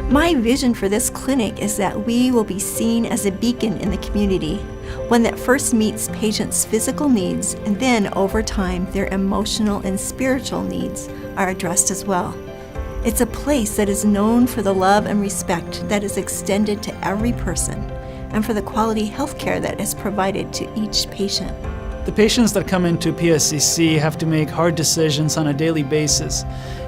My vision for this clinic is that we will be seen as a beacon in the community, one that first meets patients' physical needs and then, over time, their emotional and spiritual needs are addressed as well. It's a place that is known for the love and respect that is extended to every person and for the quality health care that is provided to each patient. The patients that come into PSCC have to make hard decisions on a daily basis.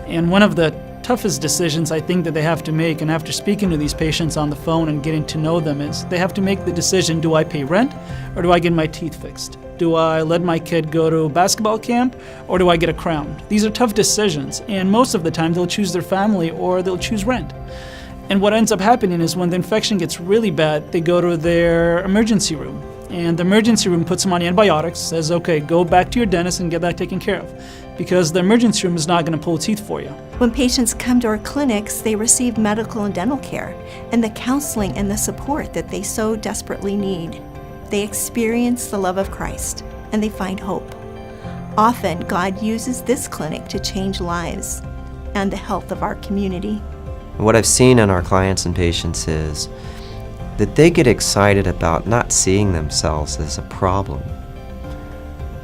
And one of the toughest decisions I think that they have to make, and after speaking to these patients on the phone and getting to know them, is they have to make the decision, do I pay rent or do I get my teeth fixed? Do I let my kid go to basketball camp or do I get a crown? These are tough decisions, and most of the time they'll choose their family or they'll choose rent. And what ends up happening is when the infection gets really bad, they go to their emergency room. And the emergency room puts them on antibiotics, says, okay, go back to your dentist and get that taken care of, because the emergency room is not going to pull teeth for you. When patients come to our clinics, they receive medical and dental care and the counseling and the support that they so desperately need. They experience the love of Christ and they find hope. Often, God uses this clinic to change lives and the health of our community. What I've seen in our clients and patients is that they get excited about not seeing themselves as a problem,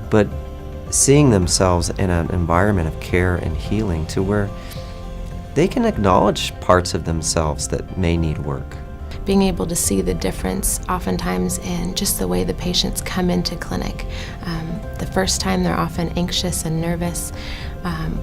but seeing themselves in an environment of care and healing to where they can acknowledge parts of themselves that may need work. Being able to see the difference oftentimes in just the way the patients come into clinic. The first time they're often anxious and nervous,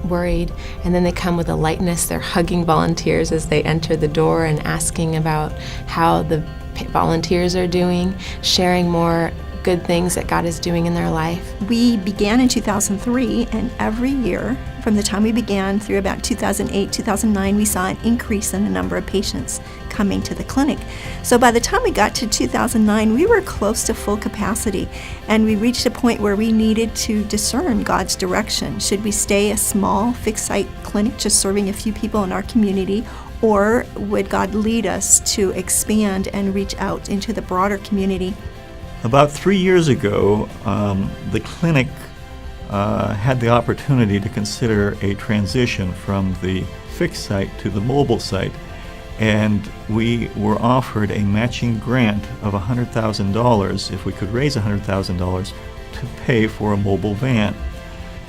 worried, and then they come with a lightness. They're hugging volunteers as they enter the door and asking about how the volunteers are doing, sharing more good things that God is doing in their life. We began in 2003, and every year from the time we began through about 2008, 2009, we saw an increase in the number of patients coming to the clinic. So by the time we got to 2009, we were close to full capacity, and we reached a point where we needed to discern God's direction. Should we stay a small, fixed-site clinic just serving a few people in our community, or would God lead us to expand and reach out into the broader community? About 3 years ago, the clinic had the opportunity to consider a transition from the fixed site to the mobile site, and we were offered a matching grant of $100,000 if we could raise $100,000 to pay for a mobile van.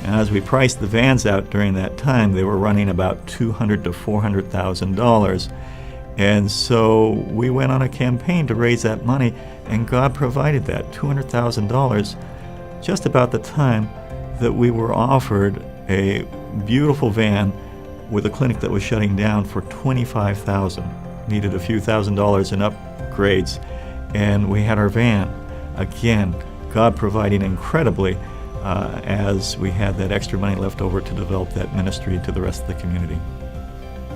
And as we priced the vans out during that time, they were running about $200,000 to $400,000. And so we went on a campaign to raise that money, and God provided that $200,000 just about the time that we were offered a beautiful van with a clinic that was shutting down for $25,000. Needed a few $1,000s in upgrades, and we had our van. Again, God providing incredibly as we had that extra money left over to develop that ministry to the rest of the community.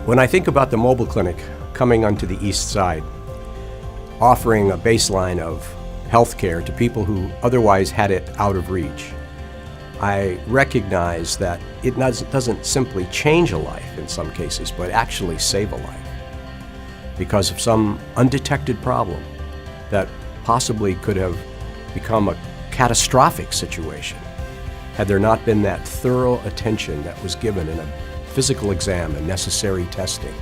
When I think about the mobile clinic coming onto the east side, offering a baseline of health care to people who otherwise had it out of reach, I recognize that it doesn't simply change a life in some cases, but actually save a life because of some undetected problem that possibly could have become a catastrophic situation had there not been that thorough attention that was given in a physical exam and necessary testing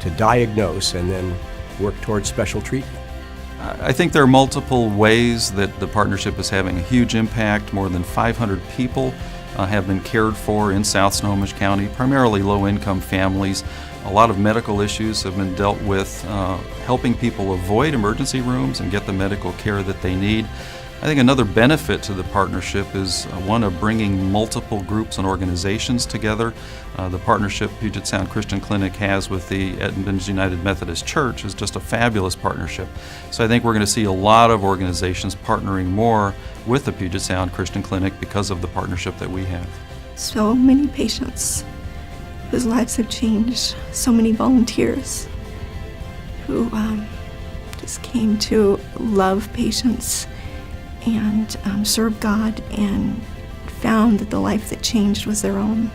to diagnose and then work towards special treatment. I think there are multiple ways that the partnership is having a huge impact. More than 500 people have been cared for in South Snohomish County, primarily low-income families. A lot of medical issues have been dealt with, helping people avoid emergency rooms and get the medical care that they need. I think another benefit to the partnership is one of bringing multiple groups and organizations together. The partnership Puget Sound Christian Clinic has with the Edmonds United Methodist Church is just a fabulous partnership. So I think we're going to see a lot of organizations partnering more with the Puget Sound Christian Clinic because of the partnership that we have. So many patients whose lives have changed, so many volunteers who just came to love patients and serve God and found that the life that changed was their own.